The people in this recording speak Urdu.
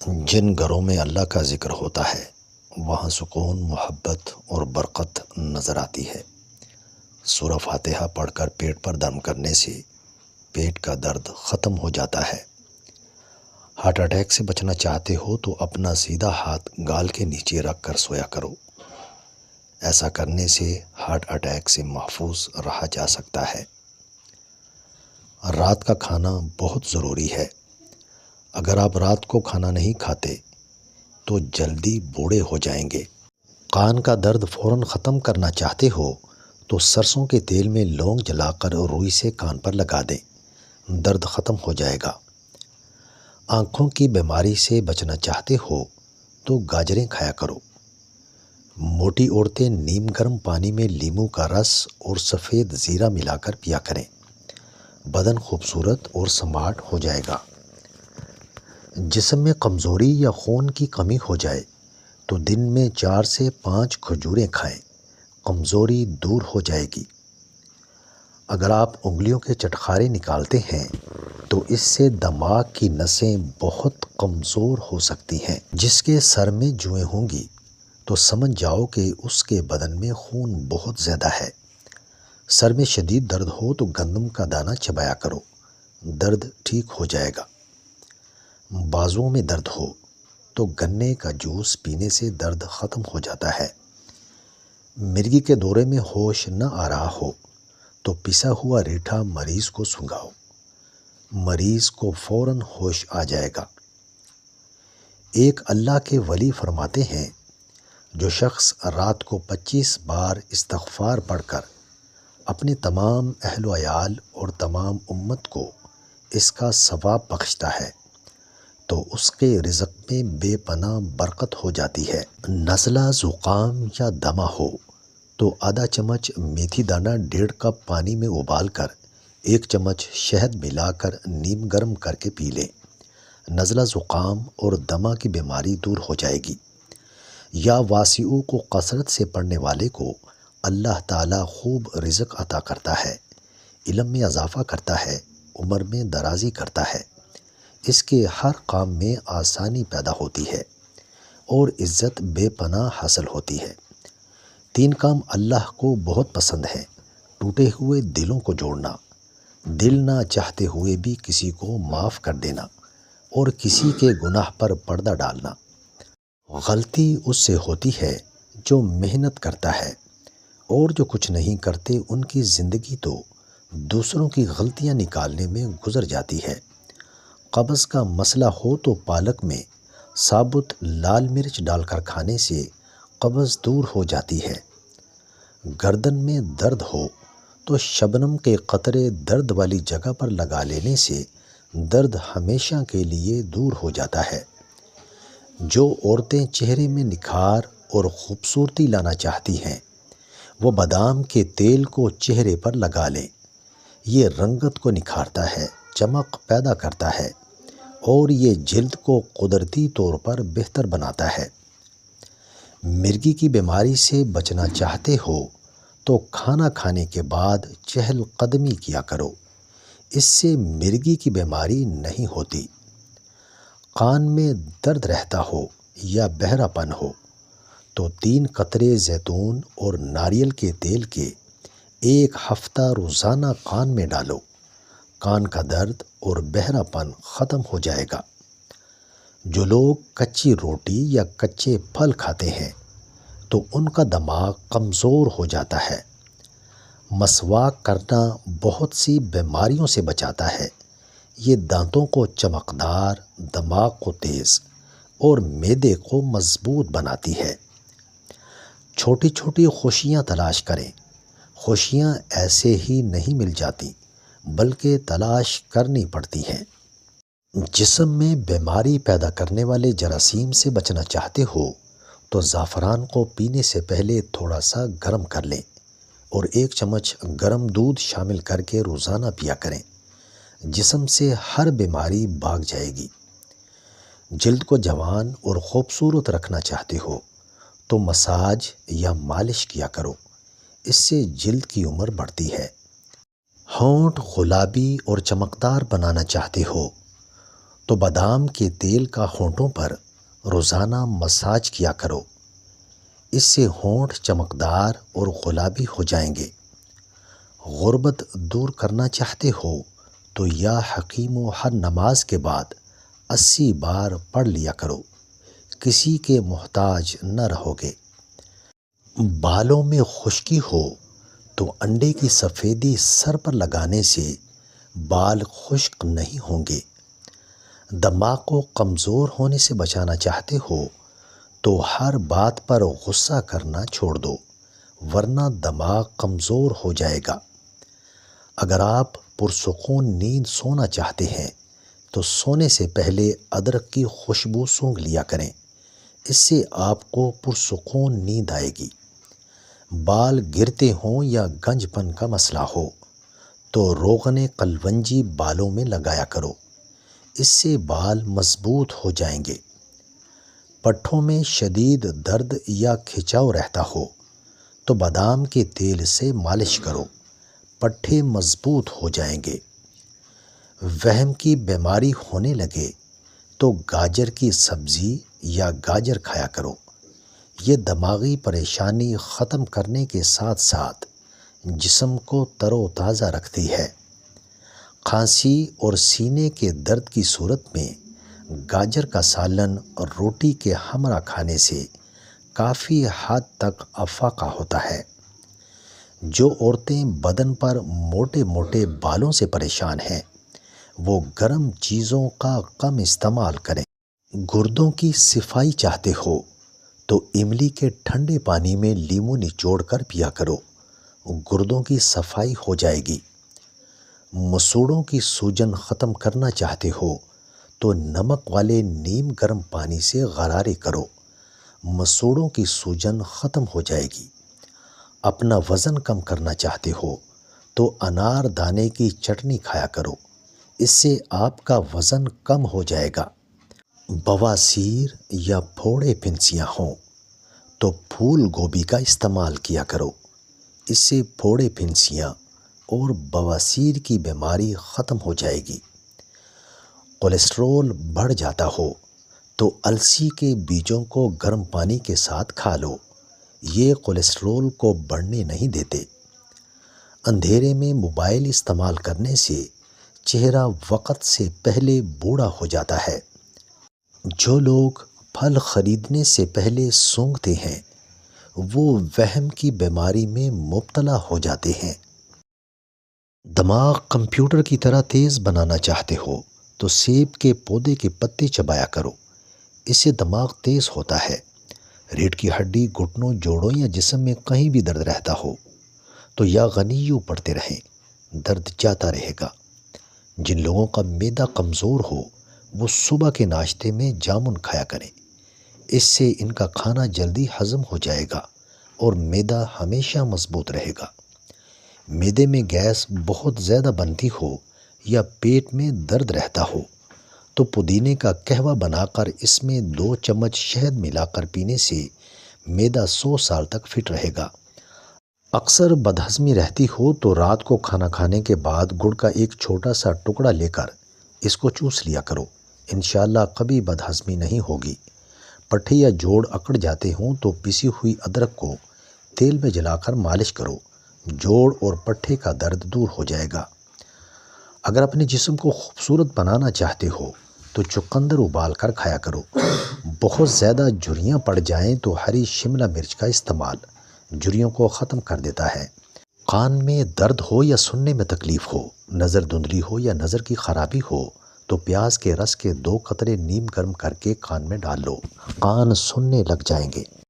جن گھروں میں اللہ کا ذکر ہوتا ہے وہاں سکون، محبت اور برکت نظر آتی ہے۔ سورہ فاتحہ پڑھ کر پیٹ پر دم کرنے سے پیٹ کا درد ختم ہو جاتا ہے۔ ہارٹ اٹیک سے بچنا چاہتے ہو تو اپنا سیدھا ہاتھ گال کے نیچے رکھ کر سویا کرو۔ ایسا کرنے سے ہارٹ اٹیک سے محفوظ رہا جا سکتا ہے۔ رات کا کھانا بہت ضروری ہے۔ اگر آپ رات کو کھانا نہیں کھاتے تو جلدی بوڑھے ہو جائیں گے۔ کان کا درد فوراً ختم کرنا چاہتے ہو تو سرسوں کے تیل میں لونگ جلا کر روئی سے کان پر لگا دیں، درد ختم ہو جائے گا۔ آنکھوں کی بیماری سے بچنا چاہتے ہو تو گاجریں کھایا کرو۔ موٹی عورتیں نیم گرم پانی میں لیموں کا رس اور سفید زیرہ ملا کر پیا کریں، بدن خوبصورت اور سماٹ ہو جائے گا۔ جسم میں کمزوری یا خون کی کمی ہو جائے تو دن میں 4 سے 5 کھجوریں کھائیں، کمزوری دور ہو جائے گی۔ اگر آپ انگلیوں کے چٹخارے نکالتے ہیں تو اس سے دماغ کی نسیں بہت کمزور ہو سکتی ہیں۔ جس کے سر میں جوئیں ہوں گی تو سمجھ جاؤ کہ اس کے بدن میں خون بہت زیادہ ہے۔ سر میں شدید درد ہو تو گندم کا دانہ چبایا کرو، درد ٹھیک ہو جائے گا۔ بازوؤں میں درد ہو تو گنے کا جوس پینے سے درد ختم ہو جاتا ہے۔ مرگی کے دورے میں ہوش نہ آ رہا ہو تو پسا ہوا ریٹھا مریض کو سنگھاؤ، مریض کو فوراً ہوش آ جائے گا۔ ایک اللہ کے ولی فرماتے ہیں، جو شخص رات کو 25 بار استغفار پڑھ کر اپنے تمام اہل و عیال اور تمام امت کو اس کا ثواب بخشتا ہے تو اس کے رزق میں بے پناہ برکت ہو جاتی ہے۔ نزلہ، زکام یا دمہ ہو تو آدھا چمچ میتھی دانہ 1.5 کپ پانی میں ابال کر 1 چمچ شہد ملا کر نیم گرم کر کے پی لیں، نزلہ، زکام اور دمہ کی بیماری دور ہو جائے گی۔ یا واسعوں کو کثرت سے پڑھنے والے کو اللہ تعالیٰ خوب رزق عطا کرتا ہے، علم میں اضافہ کرتا ہے، عمر میں درازی کرتا ہے، اس کے ہر کام میں آسانی پیدا ہوتی ہے اور عزت بے پناہ حاصل ہوتی ہے۔ 3 کام اللہ کو بہت پسند ہیں: ٹوٹے ہوئے دلوں کو جوڑنا، دل نہ چاہتے ہوئے بھی کسی کو معاف کر دینا، اور کسی کے گناہ پر پردہ ڈالنا۔ غلطی اس سے ہوتی ہے جو محنت کرتا ہے، اور جو کچھ نہیں کرتے ان کی زندگی تو دوسروں کی غلطیاں نکالنے میں گزر جاتی ہے۔ قبض کا مسئلہ ہو تو پالک میں ثابت لال مرچ ڈال کر کھانے سے قبض دور ہو جاتی ہے۔ گردن میں درد ہو تو شبنم کے قطرے درد والی جگہ پر لگا لینے سے درد ہمیشہ کے لیے دور ہو جاتا ہے۔ جو عورتیں چہرے میں نکھار اور خوبصورتی لانا چاہتی ہیں وہ بادام کے تیل کو چہرے پر لگا لیں۔ یہ رنگت کو نکھارتا ہے، چمک پیدا کرتا ہے اور یہ جلد کو قدرتی طور پر بہتر بناتا ہے۔ مرگی کی بیماری سے بچنا چاہتے ہو تو کھانا کھانے کے بعد چہل قدمی کیا کرو، اس سے مرگی کی بیماری نہیں ہوتی۔ کان میں درد رہتا ہو یا بہرا پن ہو تو 3 قطرے زیتون اور ناریل کے تیل کے 1 ہفتہ روزانہ کان میں ڈالو، کان کا درد اور بہرا پن ختم ہو جائے گا۔ جو لوگ کچی روٹی یا کچے پھل کھاتے ہیں تو ان کا دماغ کمزور ہو جاتا ہے۔ مسواک کرنا بہت سی بیماریوں سے بچاتا ہے۔ یہ دانتوں کو چمکدار، دماغ کو تیز اور معدے کو مضبوط بناتی ہے۔ چھوٹی چھوٹی خوشیاں تلاش کریں۔ خوشیاں ایسے ہی نہیں مل جاتی بلکہ تلاش کرنی پڑتی ہیں۔ جسم میں بیماری پیدا کرنے والے جراثیم سے بچنا چاہتے ہو تو زعفران کو پینے سے پہلے تھوڑا سا گرم کر لیں اور 1 چمچ گرم دودھ شامل کر کے روزانہ پیا کریں، جسم سے ہر بیماری بھاگ جائے گی۔ جلد کو جوان اور خوبصورت رکھنا چاہتے ہو تو مساج یا مالش کیا کرو، اس سے جلد کی عمر بڑھتی ہے۔ ہونٹ گلابی اور چمکدار بنانا چاہتے ہو تو بادام کے تیل کا ہونٹوں پر روزانہ مساج کیا کرو، اس سے ہونٹ چمکدار اور گلابی ہو جائیں گے۔ غربت دور کرنا چاہتے ہو تو یا حکیم و ہر نماز کے بعد 80 بار پڑھ لیا کرو، کسی کے محتاج نہ رہو گے۔ بالوں میں خشکی ہو تو انڈے کی سفیدی سر پر لگانے سے بال خشک نہیں ہوں گے۔ دماغ کو کمزور ہونے سے بچانا چاہتے ہو تو ہر بات پر غصہ کرنا چھوڑ دو، ورنہ دماغ کمزور ہو جائے گا۔ اگر آپ پرسکون نیند سونا چاہتے ہیں تو سونے سے پہلے ادرک کی خوشبو سونگھ لیا کریں، اس سے آپ کو پرسکون نیند آئے گی۔ بال گرتے ہوں یا گنج پن کا مسئلہ ہو تو روغن قلونجی بالوں میں لگایا کرو، اس سے بال مضبوط ہو جائیں گے۔ پٹھوں میں شدید درد یا کھچاؤ رہتا ہو تو بادام کے تیل سے مالش کرو، پٹھے مضبوط ہو جائیں گے۔ وہم کی بیماری ہونے لگے تو گاجر کی سبزی یا گاجر کھایا کرو، یہ دماغی پریشانی ختم کرنے کے ساتھ ساتھ جسم کو تر و تازہ رکھتی ہے۔ کھانسی اور سینے کے درد کی صورت میں گاجر کا سالن اور روٹی کے ہمراہ کھانے سے کافی حد تک افاقہ ہوتا ہے۔ جو عورتیں بدن پر موٹے موٹے بالوں سے پریشان ہیں وہ گرم چیزوں کا کم استعمال کریں۔ گردوں کی صفائی چاہتے ہو تو املی کے ٹھنڈے پانی میں لیموں نچوڑ کر پیا کرو، گردوں کی صفائی ہو جائے گی۔ مسوڑوں کی سوجن ختم کرنا چاہتے ہو تو نمک والے نیم گرم پانی سے غرارے کرو، مسوڑوں کی سوجن ختم ہو جائے گی۔ اپنا وزن کم کرنا چاہتے ہو تو انار دانے کی چٹنی کھایا کرو، اس سے آپ کا وزن کم ہو جائے گا۔ بواسیر یا پھوڑے پھنسیاں ہوں تو پھول گوبھی کا استعمال کیا کرو، اس سے پھوڑے پھنسیاں اور بواسیر کی بیماری ختم ہو جائے گی۔ کولیسٹرول بڑھ جاتا ہو تو السی کے بیجوں کو گرم پانی کے ساتھ کھا لو، یہ کولیسٹرول کو بڑھنے نہیں دیتے۔ اندھیرے میں موبائل استعمال کرنے سے چہرہ وقت سے پہلے بوڑھا ہو جاتا ہے۔ جو لوگ پھل خریدنے سے پہلے سونگھتے ہیں وہ وہم کی بیماری میں مبتلا ہو جاتے ہیں۔ دماغ کمپیوٹر کی طرح تیز بنانا چاہتے ہو تو سیب کے پودے کے پتے چبایا کرو، اس سے دماغ تیز ہوتا ہے۔ ریڑھ کی ہڈی، گھٹنوں، جوڑوں یا جسم میں کہیں بھی درد رہتا ہو تو یا غنیوں پڑھتے رہیں، درد جاتا رہے گا۔ جن لوگوں کا معدہ کمزور ہو وہ صبح کے ناشتے میں جامن کھایا کریں، اس سے ان کا کھانا جلدی ہضم ہو جائے گا اور معدہ ہمیشہ مضبوط رہے گا۔ معدے میں گیس بہت زیادہ بنتی ہو یا پیٹ میں درد رہتا ہو تو پودینے کا قہوہ بنا کر اس میں 2 چمچ شہد ملا کر پینے سے معدہ 100 سال تک فٹ رہے گا۔ اکثر بدہضمی رہتی ہو تو رات کو کھانا کھانے کے بعد گڑ کا ایک چھوٹا سا ٹکڑا لے کر اس کو چوس لیا کرو، انشاءاللہ کبھی بدہضمی نہیں ہوگی۔ پٹھے یا جوڑ اکڑ جاتے ہوں تو پسی ہوئی ادرک کو تیل میں جلا کر مالش کرو، جوڑ اور پٹھے کا درد دور ہو جائے گا۔ اگر اپنے جسم کو خوبصورت بنانا چاہتے ہو تو چقندر ابال کر کھایا کرو۔ بہت زیادہ جھریاں پڑ جائیں تو ہری شملہ مرچ کا استعمال جھریوں کو ختم کر دیتا ہے۔ کان میں درد ہو یا سننے میں تکلیف ہو، نظر دھندلی ہو یا نظر کی خرابی ہو تو پیاز کے رس کے 2 قطرے نیم گرم کر کے کان میں ڈال لو، کان سننے لگ جائیں گے۔